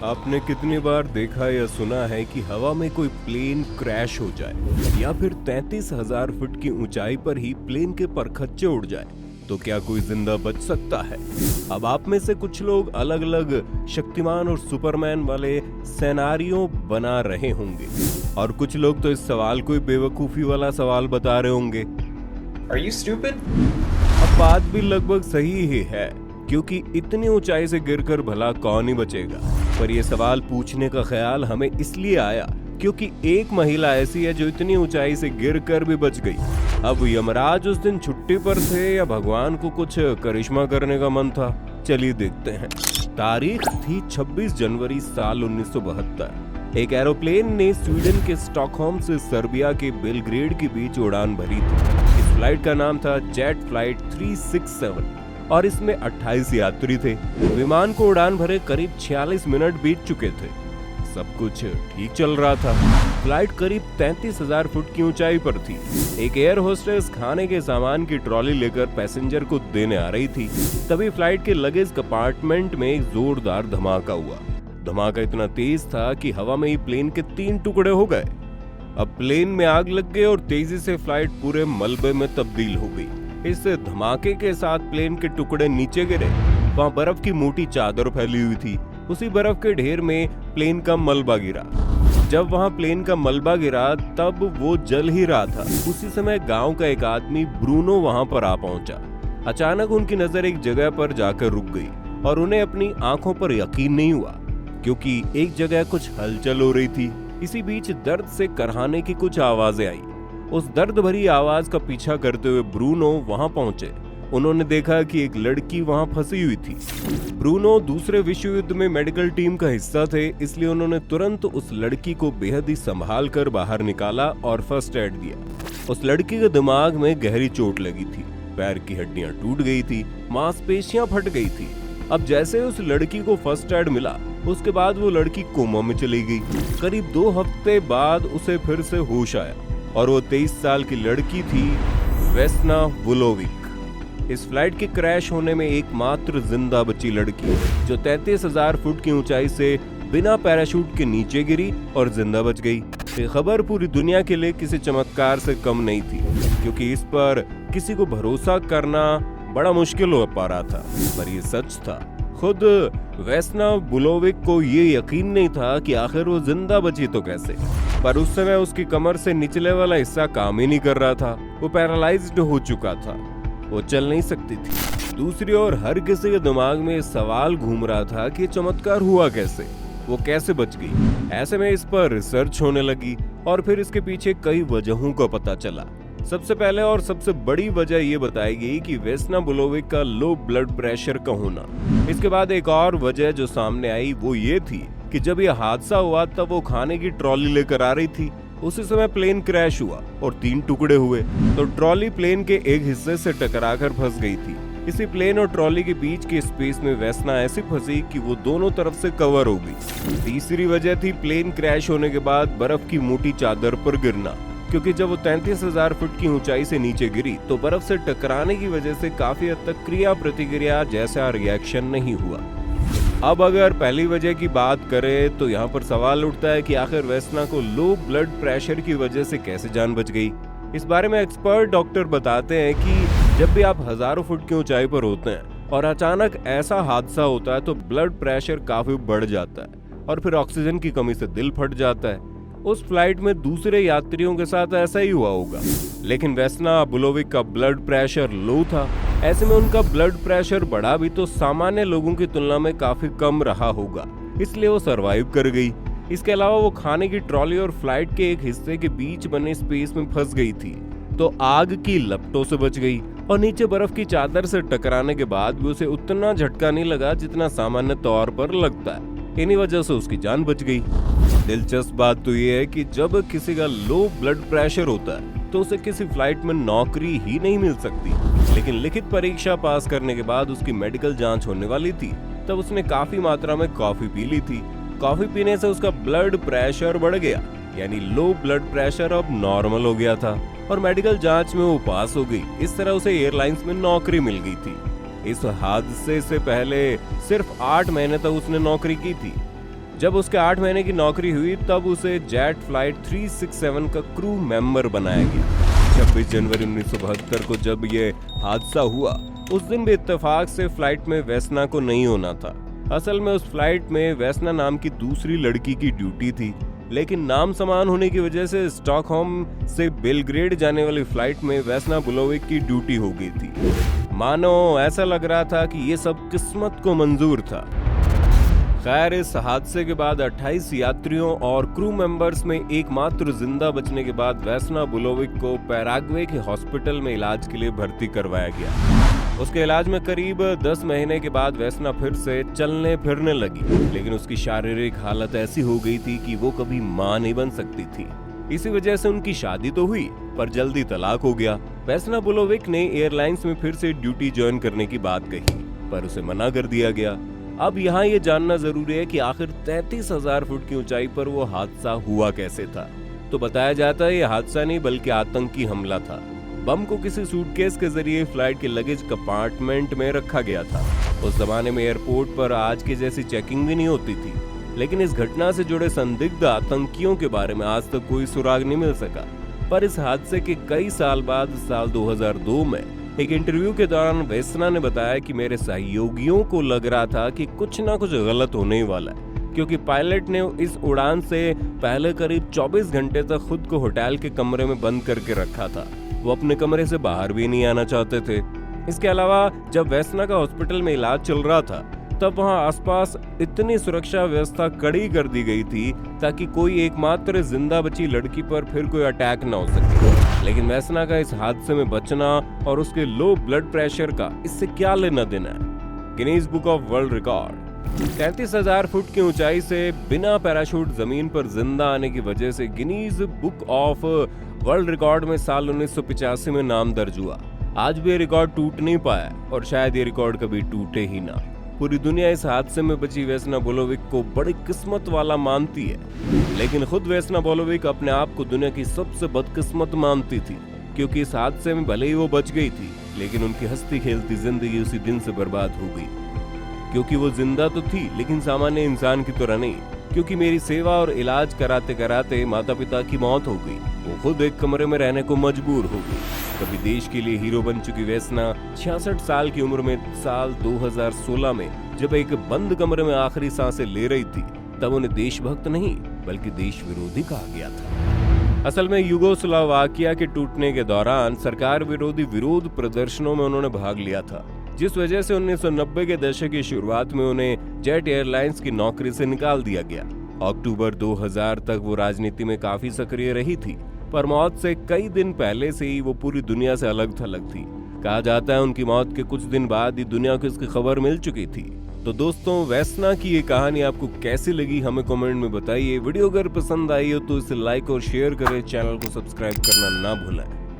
आपने कितनी बार देखा या सुना है कि हवा में कोई प्लेन क्रैश हो जाए या फिर 33,000 फुट की ऊंचाई पर ही प्लेन के परखच्चे उड़ जाए, तो क्या कोई जिंदा बच सकता है? अब आप में से कुछ लोग अलग अलग शक्तिमान और सुपरमैन वाले सिनेरियो बना रहे होंगे और कुछ लोग तो इस सवाल को बेवकूफी वाला सवाल बता रहे होंगे। Are you stupid? अब बात भी लगभग सही ही है, क्योंकि इतनी ऊंचाई से गिरकर भला कौन ही बचेगा। पर यह सवाल पूछने का ख्याल हमें इसलिए आया क्योंकि एक महिला ऐसी है जो इतनी ऊंचाई से गिरकर भी बच गई। अब यमराज उस दिन छुट्टी पर थे या भगवान को कुछ करिश्मा करने का मन था, चलिए देखते हैं। तारीख थी 26 जनवरी साल 1972। एक एरोप्लेन ने स्वीडन के स्टॉकहोम से सर्बिया के बेलग्रेड के बीच उड़ान भरी थी। इस फ्लाइट का नाम था जेट फ्लाइट 367 और इसमें 28 यात्री थे। विमान को उड़ान भरे करीब 46 मिनट बीत चुके थे। सब कुछ ठीक चल रहा था। फ्लाइट करीब 33,000 फुट की ऊंचाई पर थी। एक एयर होस्टेस खाने के सामान की ट्रॉली लेकर पैसेंजर को देने आ रही थी। तभी फ्लाइट के लगेज कंपार्टमेंट में एक जोरदार धमाका हुआ। धमाका इतना तेज था कि हवा में ही प्लेन के 3 टुकड़े हो गए। अब प्लेन में आग लग गई और तेजी से फ्लाइट पूरे मलबे में तब्दील हो गई। इस धमाके के साथ प्लेन के टुकड़े नीचे गिरे। वहां बर्फ की मोटी चादर फैली हुई थी। उसी बर्फ के ढेर में प्लेन का मलबा गिरा। जब वहां प्लेन का मलबा गिरा तब वो जल ही रहा था। उसी समय गांव का एक आदमी ब्रूनो वहां पर आ पहुंचा। अचानक उनकी नजर एक जगह पर जाकर रुक गई और उन्हें अपनी आंखों पर यकीन नहीं हुआ, क्योंकि एक जगह कुछ हलचल हो रही थी। इसी बीच दर्द से करहाने की कुछ आवाजें आई। उस दर्द भरी आवाज का पीछा करते हुए ब्रूनो वहां पहुंचे। उन्होंने देखा कि एक लड़की वहां फंसी हुई थी। ब्रूनो दूसरे विश्व युद्ध में मेडिकल टीम का हिस्सा थे, इसलिए उन्होंने तुरंत उस लड़की को बेहद ही संभाल कर बाहर निकाला और फर्स्ट एड दिया। उस लड़की के दिमाग में गहरी चोट लगी थी, पैर की हड्डियां टूट गई थी, मांसपेशियां फट गई थी। अब जैसे उस लड़की को फर्स्ट एड मिला, उसके बाद वो लड़की कोमा में चली गई। करीब 2 हफ्ते बाद उसे फिर से होश आया और वो 23 साल की लड़की थी, वेस्ना वुलोविक। इस फ्लाइट के क्रैश होने में एकमात्र जिंदा बची लड़की, जो 33,000 फुट की ऊंचाई से बिना पैराशूट के नीचे गिरी और जिंदा बच गई। ये खबर पूरी दुनिया के लिए किसी चमत्कार से कम नहीं थी, क्योंकि इस पर किसी को भरोसा करना बड़ा मुश्किल हो पा रहा था, पर ये सच था। खुद वेस्ना वुलोविक को ये यकीन नहीं था कि आखिर वो जिंदा बची तो कैसे। पर उस समय उसकी कमर से निचले वाला हिस्सा काम ही नहीं कर रहा था। वो पैरालाइज्ड हो चुका था, वो चल नहीं सकती थी। दूसरी ओर हर किसी के दिमाग में सवाल घूम रहा था कि चमत्कार हुआ कैसे, वो कैसे बच गई। ऐसे में इस पर रिसर्च होने लगी और फिर इसके पीछे कई वजहों का पता चला। सबसे पहले और सबसे बड़ी वजह ये बताई गई कि वेस्ना वुलोविक का लो ब्लड प्रेशर का होना। इसके बाद एक और वजह जो सामने आई वो ये थी कि जब यह हादसा हुआ तब वो खाने की ट्रॉली लेकर आ रही थी। उसी समय प्लेन क्रैश हुआ और 3 टुकड़े हुए, तो ट्रॉली प्लेन के एक हिस्से से टकराकर फंस गई थी। इसी प्लेन और ट्रॉली के बीच के स्पेस में वेस्ना ऐसी फंसी कि वो दोनों तरफ से कवर हो गई। तीसरी वजह थी प्लेन क्रैश होने के बाद बर्फ की मोटी चादर पर गिरना, क्योंकि जब वो 33,000 फुट की ऊंचाई से नीचे गिरी तो बर्फ से टकराने की वजह से काफी हद तक क्रिया प्रतिक्रिया जैसा रिएक्शन नहीं हुआ। अब अगर पहली वजह की बात करें तो यहाँ पर सवाल उठता है कि आखिर वेस्ना को लो ब्लड प्रेशर की वजह से कैसे जान बच गई। इस बारे में एक्सपर्ट डॉक्टर बताते हैं कि जब भी आप हजारों फुट की ऊंचाई पर होते हैं और अचानक ऐसा हादसा होता है तो ब्लड प्रेशर काफी बढ़ जाता है और फिर ऑक्सीजन की कमी से दिल फट जाता है। उस फ्लाइट में दूसरे यात्रियों के साथ ऐसा ही हुआ होगा, लेकिन वेस्ना वुलोविक का ब्लड प्रेशर लो था। ऐसे में उनका ब्लड प्रेशर बढ़ा भी तो सामान्य लोगों की तुलना में काफी कम रहा होगा, इसलिए वो सरवाइव कर गई। इसके अलावा वो खाने की ट्रॉली और फ्लाइट के एक हिस्से के बीच बने स्पेस में फंस गई थी, तो आग की लपटों से बच गई और नीचे बर्फ की चादर से टकराने के बाद भी उसे उतना झटका नहीं लगा जितना सामान्य तौर पर लगता है। इन्हीं वजह से उसकी जान बच गई। दिलचस्प बात तो ये है कि जब किसी का लो ब्लड प्रेशर होता है तो उसे किसी फ्लाइट में नौकरी ही नहीं मिल सकती, लेकिन लिखित परीक्षा पास करने के बाद उसकी मेडिकल जांच होने वाली थी। तब उसने काफी मात्रा में कॉफी पी ली थी। कॉफी पीने से उसका ब्लड प्रेशर बढ़ गया, यानी लो ब्लड प्रेशर अब नॉर्मल हो गया था और मेडिकल जांच में वो पास हो गई। इस तरह उसे एयरलाइंस में नौकरी मिल गई थी। इस हादसे से पहले सिर्फ 8 महीने तक उसने नौकरी की थी। जब उसके 8 महीने की नौकरी हुई तब उसे जेट फ्लाइट 367 का क्रू मेंबर बनाया गया। 26 जनवरी 1972 को जब ये हादसा हुआ उस दिन भी इत्तेफाक से फ्लाइट में वेस्ना को नहीं होना था। असल में उस फ्लाइट में वेस्ना नाम की दूसरी लड़की की ड्यूटी थी, लेकिन नाम समान होने की वजह से स्टॉकहोम से बेलग्रेड जाने वाली फ्लाइट में वेस्ना बुलोविक की ड्यूटी हो गई थी। मानो ऐसा लग रहा था कि ये सब किस्मत को मंजूर था। खैर, इस हादसे के बाद 28 यात्रियों और क्रू मेंबर्स में एकमात्र जिंदा बचने के बाद वेस्ना बुलोविक को पैराग्वे के हॉस्पिटल में इलाज के लिए भर्ती करवाया गया। उसके इलाज में करीब 10 महीने के बाद वेस्ना फिर से चलने फिरने लगी, लेकिन उसकी शारीरिक हालत ऐसी हो गई थी कि वो कभी मां नहीं बन सकती थी। इसी वजह से उनकी शादी तो हुई पर जल्दी तलाक हो गया। वेस्ना बुलोविक ने एयरलाइंस में फिर से ड्यूटी ज्वाइन करने की बात कही पर उसे मना कर दिया गया। अब यहाँ ये जानना जरूरी है कि आखिर 33,000 फुट की ऊंचाई पर वो हादसा हुआ कैसे था। तो बताया जाता है ये हादसा नहीं बल्कि आतंकी हमला था। बम को किसी सूटकेस के जरिए फ्लाइट के लगेज कंपार्टमेंट में रखा गया था। उस जमाने में एयरपोर्ट पर आज के जैसी चेकिंग भी नहीं होती थी, लेकिन इस घटना से जुड़े संदिग्ध आतंकियों के बारे में आज तक कोई सुराग नहीं मिल सका। पर इस हादसे के कई साल बाद साल 2002 में एक इंटरव्यू के दौरान वेस्ना ने बताया कि मेरे सहयोगियों को लग रहा था कि कुछ ना कुछ गलत होने ही वाला है, क्योंकि पायलट ने इस उड़ान से पहले करीब 24 घंटे तक खुद को होटल के कमरे में बंद करके रखा था। वो अपने कमरे से बाहर भी नहीं आना चाहते थे। इसके अलावा जब वेस्ना का हॉस्पिटल में इलाज चल रहा था तब वहां आसपास इतनी सुरक्षा व्यवस्था कड़ी कर दी गई थी ताकि कोई एकमात्र जिंदा बची लड़की पर फिर कोई अटैक न हो सके। लेकिन वेस्ना का इस हादसे में बचना और उसके लो ब्लड प्रेशर का इससे क्या लेना देना है? Guinness book of world record 33,000 foot की ऊंचाई से बिना पैराशूट जमीन पर जिंदा आने की वजह से Guinness book of world record में साल 1985 में नाम दर्ज हुआ। आज भी ये रिकॉर्ड टूट नहीं पाया और शायद ये रिकॉर्ड कभी टूटे ही ना। पूरी दुनिया इस हादसे में बची वेस्ना बुलोविक को बड़ी किस्मत वाला मानती है, लेकिन खुद वेस्ना बुलोविक अपने आप को दुनिया की सबसे बदकिस्मत मानती थी, क्योंकि इस हादसे में भले ही वो बच गई थी लेकिन उनकी हंसती खेलती जिंदगी उसी दिन से बर्बाद हो गई। क्योंकि वो जिंदा तो थी लेकिन सामान्य इंसान की तरह नहीं, क्योंकि मेरी सेवा और इलाज कराते कराते माता पिता की मौत हो गई। वो खुद एक कमरे में रहने को मजबूर हो गई। कभी देश के लिए हीरो बन चुकी वेस्ना 66 साल की उम्र में साल 2016 में जब एक बंद कमरे में आखिरी सांसें ले रही थी तब उन्हें देशभक्त नहीं बल्कि देश विरोधी कहा गया था। असल में युगोस्लाविया के टूटने के दौरान सरकार विरोधी विरोध प्रदर्शनों में उन्होंने भाग लिया था, जिस वजह से 1990 के दशक की शुरुआत में उन्हें जेट एयरलाइंस की नौकरी से निकाल दिया गया। अक्टूबर 2000 तक वो राजनीति में काफी सक्रिय रही थी, पर मौत से कई दिन पहले से ही वो पूरी दुनिया से अलग थलग थी। कहा जाता है उनकी मौत के कुछ दिन बाद ही दुनिया को इसकी खबर मिल चुकी थी। तो दोस्तों, वेस्ना की ये कहानी आपको कैसी लगी हमें कमेंट में बताइए। वीडियो अगर पसंद आई हो तो इसे लाइक और शेयर करें, चैनल को सब्सक्राइब करना ना भूलें।